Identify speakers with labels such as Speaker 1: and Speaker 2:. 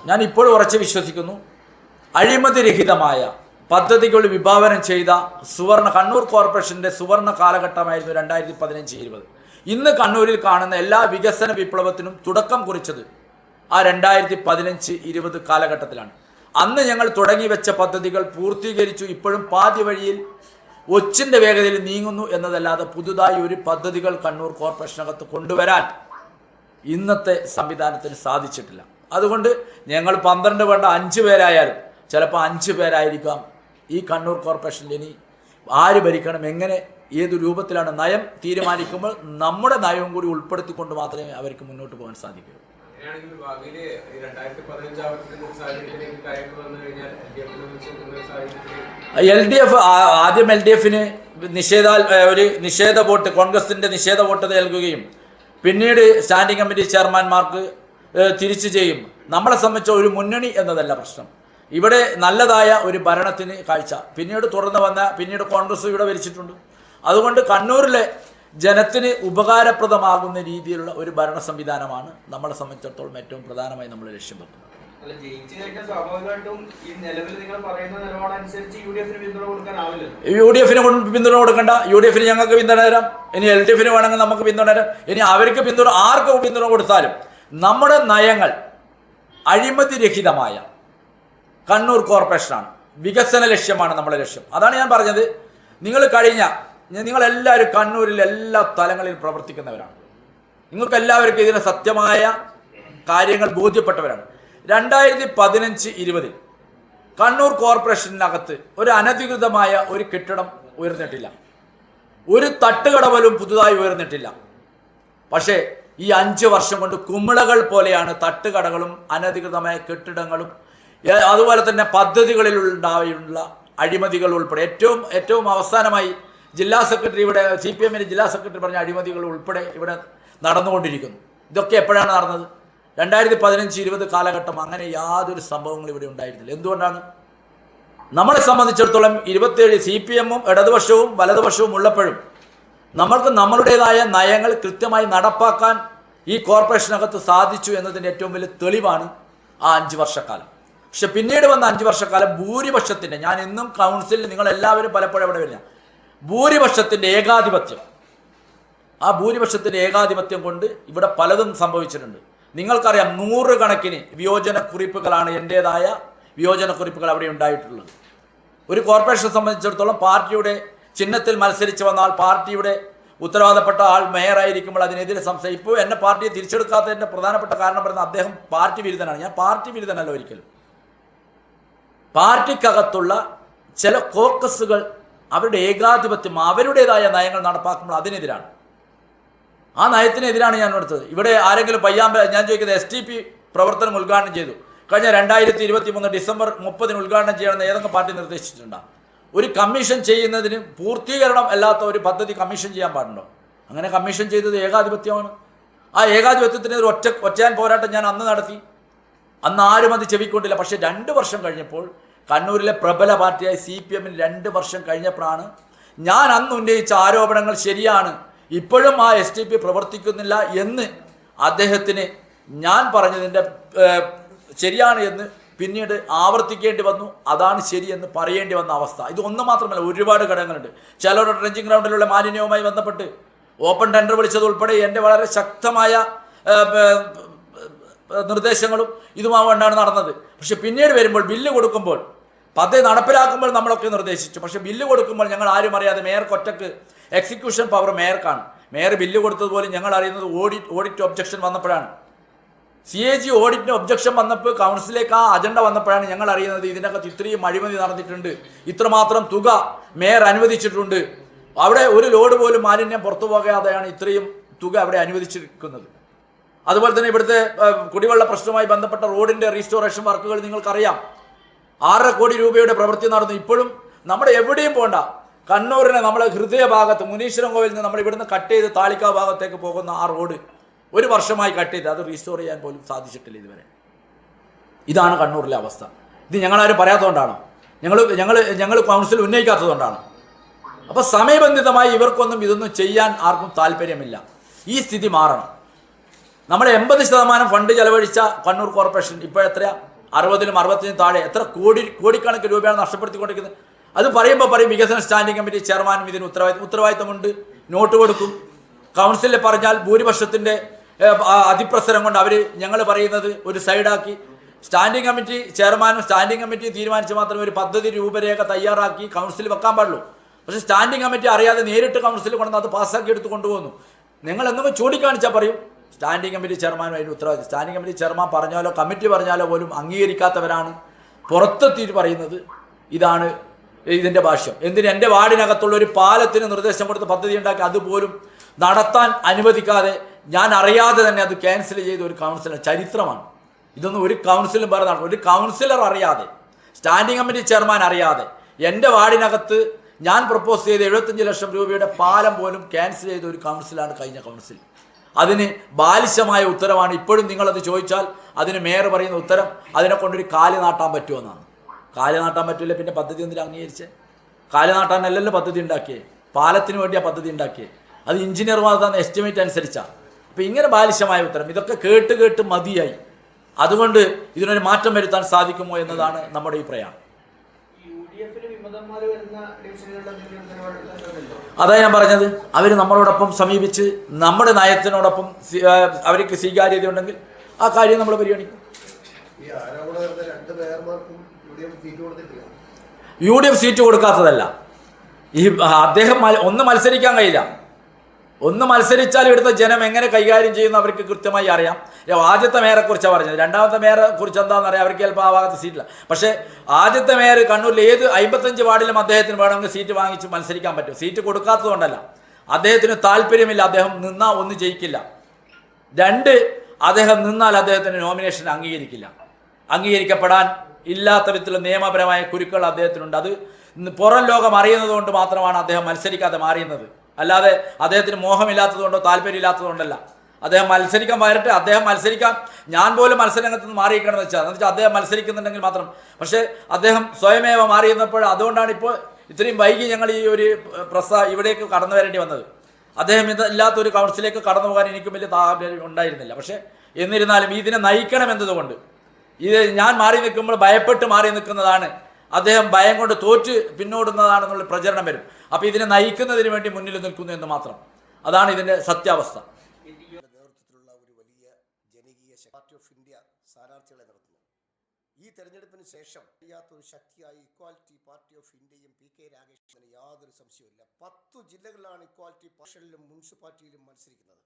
Speaker 1: ഞാൻ ഇപ്പോഴും ഉറച്ചു വിശ്വസിക്കുന്നു, അഴിമതിരഹിതമായ പദ്ധതികൾ വിഭാവനം ചെയ്ത കണ്ണൂർ കോർപ്പറേഷൻ്റെ സുവർണ കാലഘട്ടമായിരുന്നു 2015-20. ഇന്ന് കണ്ണൂരിൽ കാണുന്ന എല്ലാ വികസന വിപ്ലവത്തിനും തുടക്കം കുറിച്ചത് ആ 2015-20 കാലഘട്ടത്തിലാണ്. അന്ന് ഞങ്ങൾ തുടങ്ങി വെച്ച പദ്ധതികൾ പൂർത്തീകരിച്ചു. ഇപ്പോഴും പാതി വഴിയിൽ ഒച്ചിൻ്റെ വേഗതയിൽ നീങ്ങുന്നു എന്നതല്ലാതെ പുതുതായി ഒരു പദ്ധതികൾ കണ്ണൂർ കോർപ്പറേഷനകത്ത് കൊണ്ടുവരാൻ ഇന്നത്തെ സംവിധാനത്തിന് സാധിച്ചിട്ടില്ല. അതുകൊണ്ട് ഞങ്ങൾ 12 വേണ്ട 5 പേരായാലും ചിലപ്പോൾ 5 പേരായിരിക്കാം ഈ കണ്ണൂർ കോർപ്പറേഷനിൽ ഇനി ആര് ഭരിക്കണം, എങ്ങനെ, ഏത് രൂപത്തിലാണ് നയം തീരുമാനിക്കുമ്പോൾ നമ്മുടെ നയവും കൂടി ഉൾപ്പെടുത്തിക്കൊണ്ട് മാത്രമേ അവർക്ക് മുന്നോട്ട് പോകാൻ സാധിക്കൂ. ആദ്യം LDF ഒരു നിഷേധ വോട്ട്, കോൺഗ്രസിന്റെ നിഷേധ വോട്ട് നൽകുകയും പിന്നീട് സ്റ്റാൻഡിംഗ് കമ്മിറ്റി ചെയർമാൻമാർക്ക് തിരിച്ചു ചെയ്യും. നമ്മളെ സംബന്ധിച്ച ഒരു മുന്നണി എന്നതല്ല പ്രശ്നം. ഇവിടെ നല്ലതായ ഒരു ഭരണത്തിന് കാഴ്ച പിന്നീട് തുറന്നു പിന്നീട് കോൺഗ്രസ് ഇവിടെ ഭരിച്ചിട്ടുണ്ട്. അതുകൊണ്ട് കണ്ണൂരിലെ ജനത്തിന് ഉപകാരപ്രദമാകുന്ന രീതിയിലുള്ള ഒരു ഭരണ സംവിധാനമാണ് നമ്മളെ സംബന്ധിച്ചിടത്തോളം ഏറ്റവും പ്രധാനമായി നമ്മൾ ലക്ഷ്യം വെക്കുന്നത്. UDF പിന്തുണ കൊടുക്കണ്ട. UDF ഞങ്ങൾക്ക് പിന്തുണ തരാം. ഇനി LDF വേണമെങ്കിൽ നമുക്ക് പിന്തുണ തരാം. ഇനി അവർക്ക് പിന്തുണ, ആർക്കും പിന്തുണ കൊടുത്താലും നമ്മുടെ നയങ്ങൾ അഴിമതിരഹിതമായ കണ്ണൂർ കോർപ്പറേഷനാണ്. വികസന ലക്ഷ്യമാണ് നമ്മുടെ ലക്ഷ്യം. അതാണ് ഞാൻ പറഞ്ഞത്. നിങ്ങളെല്ലാവരും കണ്ണൂരിൽ എല്ലാ തലങ്ങളിലും പ്രവർത്തിക്കുന്നവരാണ്. നിങ്ങൾക്ക് എല്ലാവർക്കും ഇതിന് സത്യമായ കാര്യങ്ങൾ ബോധ്യപ്പെട്ടവരാണ്. 2015-20 കണ്ണൂർ കോർപ്പറേഷനകത്ത് ഒരു അനധികൃതമായ ഒരു കെട്ടിടം ഉയർന്നിട്ടില്ല. ഒരു തട്ടുകട പോലും പുതുതായി ഉയർന്നിട്ടില്ല. പക്ഷേ ഈ 5 വർഷം കൊണ്ട് കുമിളകൾ പോലെയാണ് തട്ടുകടകളും അനധികൃതമായ കെട്ടിടങ്ങളും അതുപോലെ തന്നെ പദ്ധതികളിലുണ്ടായുള്ള അഴിമതികൾ ഉൾപ്പെടെ ഏറ്റവും അവസാനമായി ജില്ലാ സെക്രട്ടറി ഇവിടെ CPM-ന്റെ ജില്ലാ സെക്രട്ടറി പറഞ്ഞ അഴിമതികൾ ഉൾപ്പെടെ ഇവിടെ നടന്നുകൊണ്ടിരിക്കുന്നു. ഇതൊക്കെ എപ്പോഴാണ് നടന്നത്? 2015-20 കാലഘട്ടം. അങ്ങനെ യാതൊരു സംഭവങ്ങളും ഇവിടെ ഉണ്ടായിരുന്നില്ല. എന്തുകൊണ്ടാണ്? നമ്മളെ സംബന്ധിച്ചിടത്തോളം 27 CPM-ഉം ഇടതുപക്ഷവും വലതുപക്ഷവും ഉള്ളപ്പോഴും നമ്മൾക്ക് നമ്മളുടേതായ നയങ്ങൾ കൃത്യമായി നടപ്പാക്കാൻ ഈ കോർപ്പറേഷനകത്ത് സാധിച്ചു എന്നതിൻ്റെ ഏറ്റവും വലിയ തെളിവാണ് ആ 5 വർഷക്കാലം. പക്ഷെ പിന്നീട് വന്ന 5 വർഷക്കാലം ഭൂരിപക്ഷത്തിൻ്റെ, ഞാൻ ഇന്നും കൗൺസിലിൽ നിങ്ങളെല്ലാവരും പലപ്പോഴും ഇവിടെ വരില്ല, ഭൂരിപക്ഷത്തിൻ്റെ ഏകാധിപത്യം, ആ ഭൂരിപക്ഷത്തിൻ്റെ ഏകാധിപത്യം കൊണ്ട് ഇവിടെ പലതും സംഭവിച്ചിട്ടുണ്ട്. നിങ്ങൾക്കറിയാം, 100 കണക്കിന് വിയോജനക്കുറിപ്പുകളാണ്, എൻ്റേതായ വിയോജനക്കുറിപ്പുകൾ അവിടെ ഉണ്ടായിട്ടുള്ളത്. ഒരു കോർപ്പറേഷനെ സംബന്ധിച്ചിടത്തോളം പാർട്ടിയുടെ ചിഹ്നത്തിൽ മത്സരിച്ച് വന്ന ആൾ, പാർട്ടിയുടെ ഉത്തരവാദപ്പെട്ട ആൾ മേയറായിരിക്കുമ്പോൾ അതിനെതിരെ ഇപ്പോൾ എന്നെ പാർട്ടിയെ തിരിച്ചെടുക്കാത്തതിൻ്റെ പ്രധാനപ്പെട്ട കാരണം പറയുന്നത് അദ്ദേഹം പാർട്ടി വിരുദ്ധനാണ്. ഞാൻ പാർട്ടി വിരുദ്ധനല്ല ഒരിക്കലും. പാർട്ടിക്കകത്തുള്ള ചില കോക്കസുകൾ അവരുടെ ഏകാധിപത്യം, അവരുടേതായ നയങ്ങൾ നടപ്പാക്കുമ്പോൾ അതിനെതിരാണ്. ആ നയത്തിനെതിരാണ് ഞാൻ എടുത്തത്. ഇവിടെ ആരെങ്കിലും ഞാൻ ചോദിക്കുന്നത്, STP പ്രവർത്തനം ഉദ്ഘാടനം ചെയ്തു കഴിഞ്ഞ 2023 ഡിസംബർ 30 ഉദ്ഘാടനം ചെയ്യണമെന്ന് ഏതെങ്കിലും പാർട്ടി നിർദ്ദേശിച്ചിട്ടുണ്ടോ? ഒരു കമ്മീഷൻ ചെയ്യുന്നതിന് പൂർത്തീകരണം അല്ലാത്ത ഒരു പദ്ധതി കമ്മീഷൻ ചെയ്യാൻ പാടുണ്ടോ? അങ്ങനെ കമ്മീഷൻ ചെയ്തത് ഏകാധിപത്യമാണ്. ആ ഏകാധിപത്യത്തിനെതിരെ ഒറ്റയാൻ പോരാട്ടം ഞാൻ അന്ന് നടത്തി. അന്ന് ആരും അത് ചെവിക്കൊണ്ടില്ല. പക്ഷേ 2 വർഷം കഴിഞ്ഞപ്പോൾ കണ്ണൂരിലെ പ്രബല പാർട്ടിയായ CPM-ന് 2 വർഷം കഴിഞ്ഞപ്പോഴാണ് ഞാൻ അന്ന് ഉന്നയിച്ച ആരോപണങ്ങൾ ശരിയാണ്, ഇപ്പോഴും ആ STP പ്രവർത്തിക്കുന്നില്ല എന്ന് അദ്ദേഹത്തിന് ഞാൻ പറഞ്ഞതിൻ്റെ ശരിയാണ് എന്ന് പിന്നീട് ആവർത്തിക്കേണ്ടി വന്നു. അതാണ് ശരിയെന്ന് പറയേണ്ടി വന്ന അവസ്ഥ. ഇതൊന്നും മാത്രമല്ല, ഒരുപാട് ഘടകങ്ങളുണ്ട്. ചിലരുടെ ട്രെഞ്ചിങ് ഗ്രൗണ്ടിലുള്ള മാലിന്യവുമായി ബന്ധപ്പെട്ട് ഓപ്പൺ ടെൻഡർ വിളിച്ചതുൾപ്പെടെ എൻ്റെ വളരെ ശക്തമായ നിർദ്ദേശങ്ങളും ഇതുമാകൊണ്ടാണ് നടന്നത്. പക്ഷെ പിന്നീട് വരുമ്പോൾ ബില്ല് കൊടുക്കുമ്പോൾ, പദ്ധതി നടപ്പിലാക്കുമ്പോൾ നമ്മളൊക്കെ നിർദ്ദേശിച്ചു. പക്ഷെ ബില്ല് കൊടുക്കുമ്പോൾ ഞങ്ങൾ ആരും അറിയാതെ മേയർക്ക് ഒറ്റക്ക് എക്സിക്യൂഷൻ പവർ മേയർക്കാണ്. മേയർ ബില്ല് കൊടുത്തതുപോലെ ഞങ്ങൾ അറിയുന്നത് ഓഡിറ്റ് ഒബ്ജക്ഷൻ വന്നപ്പോഴാണ്. CAG ഓഡിറ്റിന് ഒബ്ജക്ഷൻ വന്നപ്പോൾ കൗൺസിലേക്ക് ആ അജണ്ട വന്നപ്പോഴാണ് ഞങ്ങൾ അറിയുന്നത് ഇതിനകത്ത് ഇത്രയും അഴിമതി നടന്നിട്ടുണ്ട്, ഇത്രമാത്രം തുക മേയർ അനുവദിച്ചിട്ടുണ്ട്, അവിടെ ഒരു ലോഡ് പോലും മാലിന്യം പുറത്തു പോകാതെയാണ് ഇത്രയും തുക അവിടെ അനുവദിച്ചിരിക്കുന്നത്. അതുപോലെ തന്നെ ഇവിടുത്തെ കുടിവെള്ള പ്രശ്നവുമായി ബന്ധപ്പെട്ട റോഡിൻ്റെ റീസ്റ്റോറേഷൻ വർക്കുകൾ നിങ്ങൾക്കറിയാം. 6.5 കോടി രൂപയുടെ പ്രവൃത്തി നടന്നു. ഇപ്പോഴും നമ്മുടെ എവിടെയും പോകണ്ട, കണ്ണൂരിനെ നമ്മളെ ഹൃദയഭാഗത്ത് മുനീശ്വരം കോവിൽ നിന്ന് നമ്മൾ ഇവിടുന്ന് കട്ട് ചെയ്ത് താളിക്കാവ് ഭാഗത്തേക്ക് പോകുന്ന ആ റോഡ് 1 വർഷമായി കട്ട് ചെയ്ത് അത് റീസ്റ്റോർ ചെയ്യാൻ പോലും സാധിച്ചിട്ടില്ല ഇതുവരെ. ഇതാണ് കണ്ണൂരിലെ അവസ്ഥ. ഇത് ഞങ്ങളാരും പറയാത്തതുകൊണ്ടാണോ? ഞങ്ങൾ കൗൺസിൽ ഉന്നയിക്കാത്തതുകൊണ്ടാണ്. അപ്പോൾ സമയബന്ധിതമായി ഇവർക്കൊന്നും ഇതൊന്നും ചെയ്യാൻ ആർക്കും താല്പര്യമില്ല. ഈ സ്ഥിതി മാറണം. നമ്മൾ 80% ഫണ്ട് ചെലവഴിച്ച കണ്ണൂർ കോർപ്പറേഷൻ ഇപ്പോൾ എത്രയാ? 60-ലും 65-നും താഴെ എത്ര കോടിക്കണക്കിന് രൂപയാണ് നഷ്ടപ്പെടുത്തിക്കൊണ്ടിരിക്കുന്നത്. അത് പറയുമ്പോൾ പറയും വികസന സ്റ്റാൻഡിംഗ് കമ്മിറ്റി ചെയർമാനും ഇതിന് ഉത്തരവാദിത്തമുണ്ട്, നോട്ട് കൊടുക്കും. കൗൺസിലിൽ പറഞ്ഞാൽ ഭൂരിപക്ഷത്തിൻ്റെ അതിപ്രസരം കൊണ്ട് അവർ ഞങ്ങൾ പറയുന്നത് ഒരു സൈഡാക്കി സ്റ്റാൻഡിംഗ് കമ്മിറ്റി ചെയർമാനും സ്റ്റാൻഡിംഗ് കമ്മിറ്റി തീരുമാനിച്ച് മാത്രമേ ഒരു പദ്ധതി രൂപരേഖ തയ്യാറാക്കി കൗൺസിൽ വെക്കാൻ പാടുള്ളൂ. പക്ഷേ സ്റ്റാൻഡിംഗ് കമ്മിറ്റി അറിയാതെ നേരിട്ട് കൗൺസിൽ കൊണ്ടുവന്ന് അത് പാസ്സാക്കി എടുത്ത് കൊണ്ടുപോകുന്നു. നിങ്ങൾ എന്തെങ്കിലും ചൂണ്ടിക്കാണിച്ചാൽ പറയും സ്റ്റാൻഡിംഗ് കമ്മിറ്റി ചെയർമാനും അതിന് ഉത്തരവാദിത്തം. സ്റ്റാൻഡിംഗ് കമ്മിറ്റി ചെയർമാൻ പറഞ്ഞാലോ കമ്മിറ്റി പറഞ്ഞാലോ പോലും അംഗീകരിക്കാത്തവരാണ് പുറത്തെത്തിയിട്ട് പറയുന്നത് ഇതാണ് ഇതിൻ്റെ ഭാഷ്യം. എന്തിന് എൻ്റെ വാർഡിനകത്തുള്ള ഒരു പാലത്തിന് നിർദ്ദേശം കൊടുത്ത് പദ്ധതി ഉണ്ടാക്കി അതുപോലും നടത്താൻ അനുവദിക്കാതെ ഞാൻ അറിയാതെ തന്നെ അത് ക്യാൻസൽ ചെയ്ത ഒരു കൗൺസിലർ ചരിത്രമാണ്. ഇതൊന്നും ഒരു കൗൺസിലും വേറെ നടക്കും. ഒരു കൗൺസിലർ അറിയാതെ, സ്റ്റാൻഡിംഗ് കമ്മിറ്റി ചെയർമാൻ അറിയാതെ എൻ്റെ വാർഡിനകത്ത് ഞാൻ പ്രപ്പോസ് ചെയ്ത 75 ലക്ഷം രൂപയുടെ പാലം പോലും ക്യാൻസൽ ചെയ്ത ഒരു കൗൺസിലാണ് കഴിഞ്ഞ കൗൺസിൽ. അതിന് ബാലിശമായ ഉത്തരവാണ്. ഇപ്പോഴും നിങ്ങളത് ചോദിച്ചാൽ അതിന് മേയർ പറയുന്ന ഉത്തരം അതിനെ കൊണ്ടൊരു കാല് നാട്ടാൻ പറ്റുമെന്നാണ്. കാല് നാട്ടാൻ പറ്റില്ല, പിന്നെ പദ്ധതി എന്തിനാ അംഗീകരിച്ചേ? കാല് നാട്ടാനല്ലല്ലോ പദ്ധതി ഉണ്ടാക്കിയേ, പാലത്തിന് വേണ്ടിയാണ് പദ്ധതി ഉണ്ടാക്കിയേ. അത് എഞ്ചിനീയർമാർ തന്ന എസ്റ്റിമേറ്റ് അനുസരിച്ചാണ്. അപ്പോൾ ഇങ്ങനെ ബാലിശമായ ഉത്തരം ഇതൊക്കെ കേട്ട് കേട്ട് മതിയായി. അതുകൊണ്ട് ഇതിനൊരു മാറ്റം വരുത്താൻ സാധിക്കുമോ എന്നതാണ് നമ്മുടെ ഈ പ്രയാണം. അതാ ഞാൻ പറഞ്ഞത്, അവർ നമ്മളോടൊപ്പം സമീപിച്ച് നമ്മുടെ നയത്തിനോടൊപ്പം അവർക്ക് സ്വീകാര്യത ഉണ്ടെങ്കിൽ ആ കാര്യം നമ്മൾ പരിഗണിക്കും. UDF സീറ്റ് കൊടുക്കാത്തതല്ല, ഈ അദ്ദേഹം ഒന്ന് മത്സരിക്കാൻ കഴിയില്ല. ഒന്ന് മത്സരിച്ചാൽ ഇവിടുത്തെ ജനം എങ്ങനെ കൈകാര്യം ചെയ്യുന്ന അവർക്ക് കൃത്യമായി അറിയാം. ആദ്യത്തെ മേയറെക്കുറിച്ചാണ് പറഞ്ഞത്. രണ്ടാമത്തെ മേയറെ കുറിച്ച് എന്താണെന്ന് അറിയാം, അവർക്ക് ചിലപ്പോൾ ആ ഭാഗത്ത് സീറ്റില്ല. പക്ഷേ ആദ്യത്തെ മേയർ കണ്ണൂരിൽ ഏത് 55 വാർഡിലും അദ്ദേഹത്തിന് വേണമെങ്കിൽ സീറ്റ് വാങ്ങിച്ച് മത്സരിക്കാൻ പറ്റും. സീറ്റ് കൊടുക്കാത്തത് കൊണ്ടല്ല, അദ്ദേഹത്തിന് താല്പര്യമില്ല. അദ്ദേഹം നിന്നാൽ ഒന്നും ജയിക്കില്ല. 2, അദ്ദേഹം നിന്നാൽ അദ്ദേഹത്തിന് നോമിനേഷൻ അംഗീകരിക്കപ്പെടാൻ ഇല്ലാത്ത വിധത്തിലുള്ള നിയമപരമായ കുരുക്കൾ അദ്ദേഹത്തിനുണ്ട്. അത് പുറം ലോകം അറിയുന്നത് കൊണ്ട് മാത്രമാണ് അദ്ദേഹം മത്സരിക്കാതെ മാറിയുന്നത്. അല്ലാതെ അദ്ദേഹത്തിന് മോഹമില്ലാത്തതുകൊണ്ടോ താല്പര്യമില്ലാത്തതുകൊണ്ടല്ല. അദ്ദേഹം മത്സരിക്കാൻ വരട്ടെ, അദ്ദേഹം മത്സരിക്കാൻ ഞാൻ പോലും മത്സരരംഗത്ത് നിന്ന് മാറിയിരിക്കണമെന്ന് വെച്ചാൽ അദ്ദേഹം മത്സരിക്കുന്നുണ്ടെങ്കിൽ മാത്രം. പക്ഷേ അദ്ദേഹം സ്വയമേവ മാറിയിരുന്നപ്പോൾ അതുകൊണ്ടാണ് ഇപ്പോൾ ഇത്രയും വൈകി ഞങ്ങൾ ഈ ഒരു ഇവിടേക്ക് കടന്നു വരേണ്ടി വന്നത്. അദ്ദേഹം ഇല്ലാത്തൊരു കൗൺസിലേക്ക് കടന്നു പോകാൻ എനിക്കും വലിയ താല്പര്യം ഉണ്ടായിരുന്നില്ല. പക്ഷേ എന്നിരുന്നാലും ഇതിനെ നയിക്കണം എന്നതുകൊണ്ട് ഇത് ഞാൻ മാറി നിൽക്കുമ്പോൾ ഭയപ്പെട്ട് മാറി നിൽക്കുന്നതാണ്, അദ്ദേഹം ഭയം കൊണ്ട് തോറ്റ് പിന്നോടുന്നതാണെന്നുള്ള പ്രചരണം വരും. അപ്പോൾ ഇതിനെ നയിക്കുന്നതിന് വേണ്ടി മുന്നിൽ നിൽക്കുന്നു എന്ന് മാത്രം. അതാണ് ഇതിൻ്റെ സത്യാവസ്ഥ.
Speaker 2: നേതൃത്വത്തിലുള്ള ഒരു വലിയ ജനകീയ പാർട്ടി ഓഫ് ഇന്ത്യ സ്ഥാനാർത്ഥികളെ നടത്തുന്നു. ഈ തെരഞ്ഞെടുപ്പിന് ശേഷം അറിയാത്തൊരു ശക്തിയായി ഇക്വാലിറ്റി പാർട്ടി ഓഫ് ഇന്ത്യയും PK രാഗേഷിന് യാതൊരു സംശയവുമില്ല. 10 ജില്ലകളിലാണ് ഇക്വാലിറ്റി പാർട്ടിയിലും മുനിസിപ്പാലിറ്റിയിലും മത്സരിക്കുന്നത്.